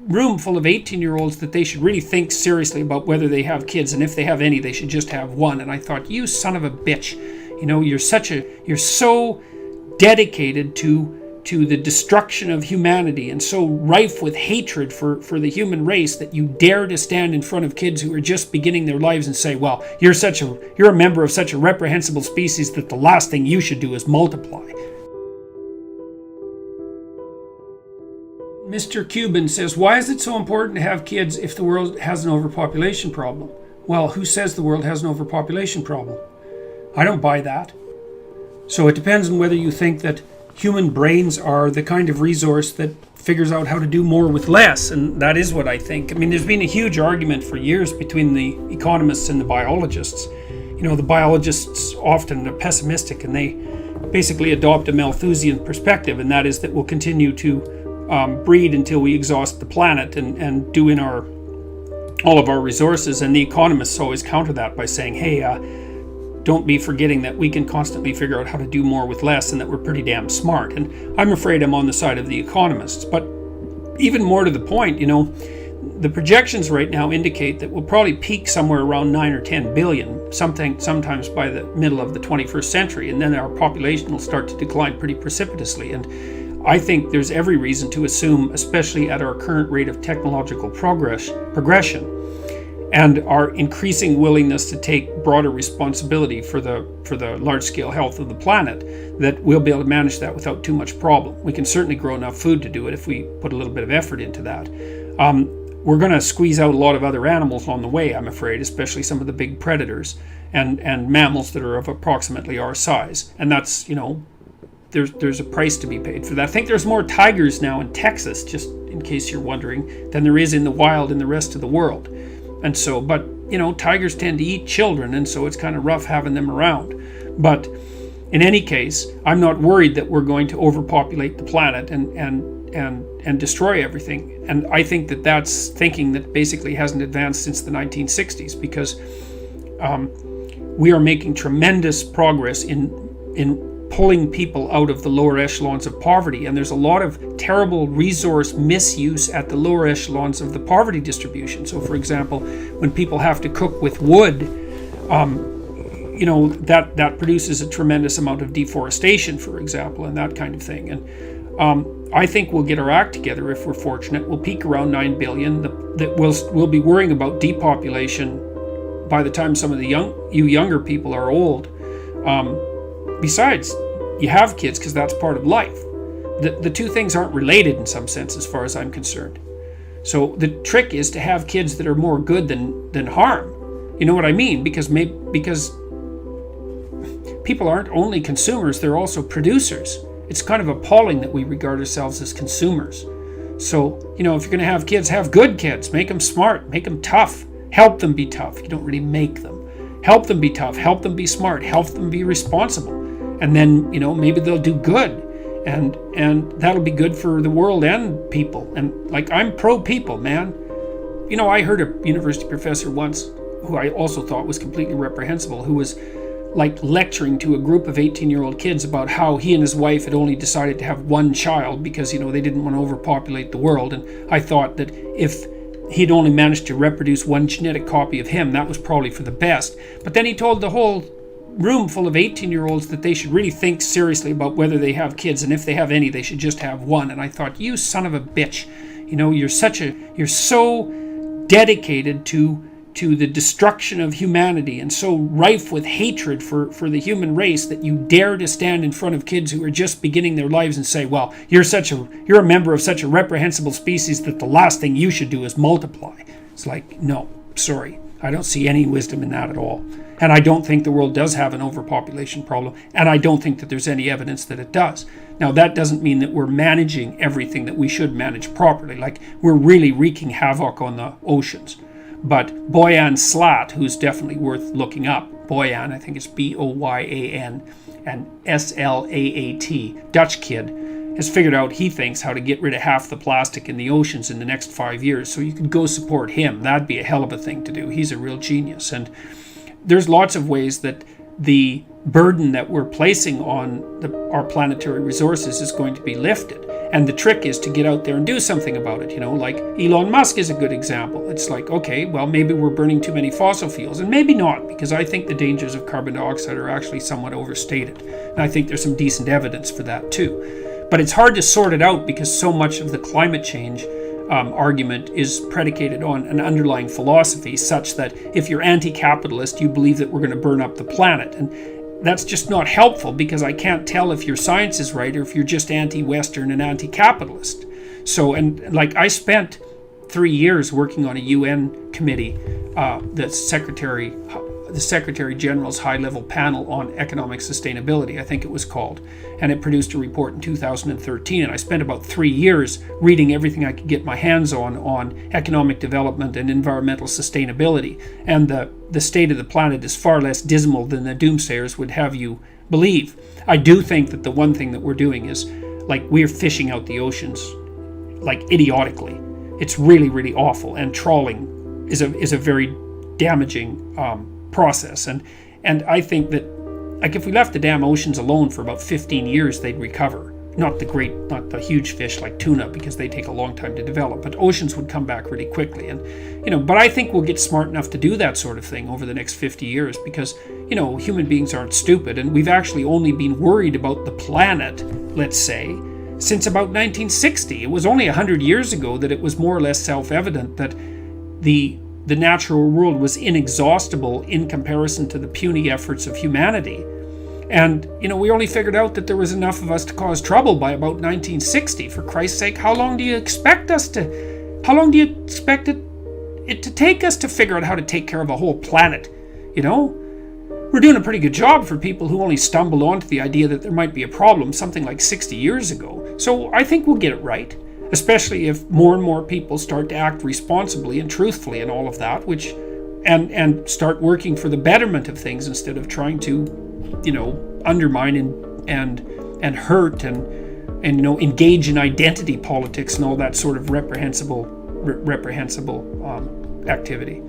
room full of 18-year-olds that they should really think seriously about whether they have kids, and if they have any, they should just have one. And I thought, you son of a bitch, you're so dedicated to the destruction of humanity and so rife with hatred for the human race that you dare to stand in front of kids who are just beginning their lives and say, well, you're a member of such a reprehensible species that the last thing you should do is multiply. Mr. Cuban says, why is it so important to have kids if the world has an overpopulation problem? Well, who says the world has an overpopulation problem? I don't buy that. So it depends on whether you think that human brains are the kind of resource that figures out how to do more with less, and that is what I think. I mean, there's been a huge argument for years between the economists and the biologists. The biologists often are pessimistic, and they basically adopt a Malthusian perspective, and that is that we'll continue to breed until we exhaust the planet and do in all of our resources. And the economists always counter that by saying, hey, don't be forgetting that we can constantly figure out how to do more with less and that we're pretty damn smart. And I'm afraid I'm on the side of the economists. But even more to the point, the projections right now indicate that we'll probably peak somewhere around 9 or 10 billion, sometimes by the middle of the 21st century. And then our population will start to decline pretty precipitously. And I think there's every reason to assume, especially at our current rate of technological progression, and our increasing willingness to take broader responsibility for the large-scale health of the planet, that we'll be able to manage that without too much problem. We can certainly grow enough food to do it if we put a little bit of effort into that. We're going to squeeze out a lot of other animals on the way, I'm afraid, especially some of the big predators and mammals that are of approximately our size. And that's, there's a price to be paid for that. I think there's more tigers now in Texas, just in case you're wondering, than there is in the wild in the rest of the world. And so, but, tigers tend to eat children, and so it's kind of rough having them around. But in any case, I'm not worried that we're going to overpopulate the planet and destroy everything. And I think that that's thinking that basically hasn't advanced since the 1960s, because we are making tremendous progress in pulling people out of the lower echelons of poverty, and there's a lot of terrible resource misuse at the lower echelons of the poverty distribution. So, for example, when people have to cook with wood, that produces a tremendous amount of deforestation, for example, and that kind of thing. And I think we'll get our act together if we're fortunate. We'll peak around 9 billion. We'll be worrying about depopulation by the time some of the younger people are old. Besides, you have kids because that's part of life. The two things aren't related in some sense as far as I'm concerned. So the trick is to have kids that are more good than harm. You know what I mean? Because people aren't only consumers, they're also producers. It's kind of appalling that we regard ourselves as consumers. So, if you're going to have kids, have good kids. Make them smart, make them tough. Help them be tough. You don't really make them. Help them be tough, help them be smart, help them be responsible. And then, maybe they'll do good. And that'll be good for the world and people. And I'm pro people, man. I heard a university professor once, who I also thought was completely reprehensible, who was lecturing to a group of 18-year-old kids about how he and his wife had only decided to have one child because, they didn't want to overpopulate the world. And I thought that if he'd only managed to reproduce one genetic copy of him, that was probably for the best. But then he told the whole room full of 18-year-olds that they should really think seriously about whether they have kids, and if they have any, they should just have one. And I thought, you son of a bitch, you're so dedicated to the destruction of humanity and so rife with hatred for the human race that you dare to stand in front of kids who are just beginning their lives and say, well, you're a member of such a reprehensible species that the last thing you should do is multiply. It's no, sorry, I don't see any wisdom in that at all. And I don't think the world does have an overpopulation problem, and I don't think that there's any evidence that it does. Now, that doesn't mean that we're managing everything that we should manage properly. We're really wreaking havoc on the oceans. But Boyan Slat, who's definitely worth looking up, Boyan, I think it's Boyan and Slaat, Dutch kid, has figured out, he thinks, how to get rid of half the plastic in the oceans in the next 5 years. So you could go support him. That'd be a hell of a thing to do. He's a real genius. And there's lots of ways that the burden that we're placing on our planetary resources is going to be lifted. And the trick is to get out there and do something about it, like Elon Musk is a good example. It's like, okay, well, maybe we're burning too many fossil fuels, and maybe not, because I think the dangers of carbon dioxide are actually somewhat overstated. And I think there's some decent evidence for that too. But it's hard to sort it out because so much of the climate change argument is predicated on an underlying philosophy such that if you're anti-capitalist, you believe that we're going to burn up the planet. And that's just not helpful, because I can't tell if your science is right or if you're just anti-Western and anti-capitalist. So, and like I spent 3 years working on a UN committee, the Secretary General's high-level panel on economic sustainability, I think it was called, and it produced a report in 2013. And I spent about 3 years reading everything I could get my hands on economic development and environmental sustainability. And the state of the planet is far less dismal than the doomsayers would have you believe. I do think that the one thing that we're doing is, like, we're fishing out the oceans, like, idiotically. It's really, really awful. And trawling is a very damaging process. And I think that, like, if we left the damn oceans alone for about 15 years, they'd recover. Not the huge fish like tuna, because they take a long time to develop, but oceans would come back really quickly. And, but I think we'll get smart enough to do that sort of thing over the next 50 years, because, human beings aren't stupid, and we've actually only been worried about the planet, let's say, since about 1960. It was only 100 years ago that it was more or less self-evident that the natural world was inexhaustible in comparison to the puny efforts of humanity. And, we only figured out that there was enough of us to cause trouble by about 1960. For Christ's sake, how long do you expect it to take us to figure out how to take care of a whole planet? We're doing a pretty good job for people who only stumbled onto the idea that there might be a problem something like 60 years ago. So I think we'll get it right, especially if more and more people start to act responsibly and truthfully and all of that, and start working for the betterment of things instead of trying to, undermine and hurt and engage in identity politics and all that sort of reprehensible activity.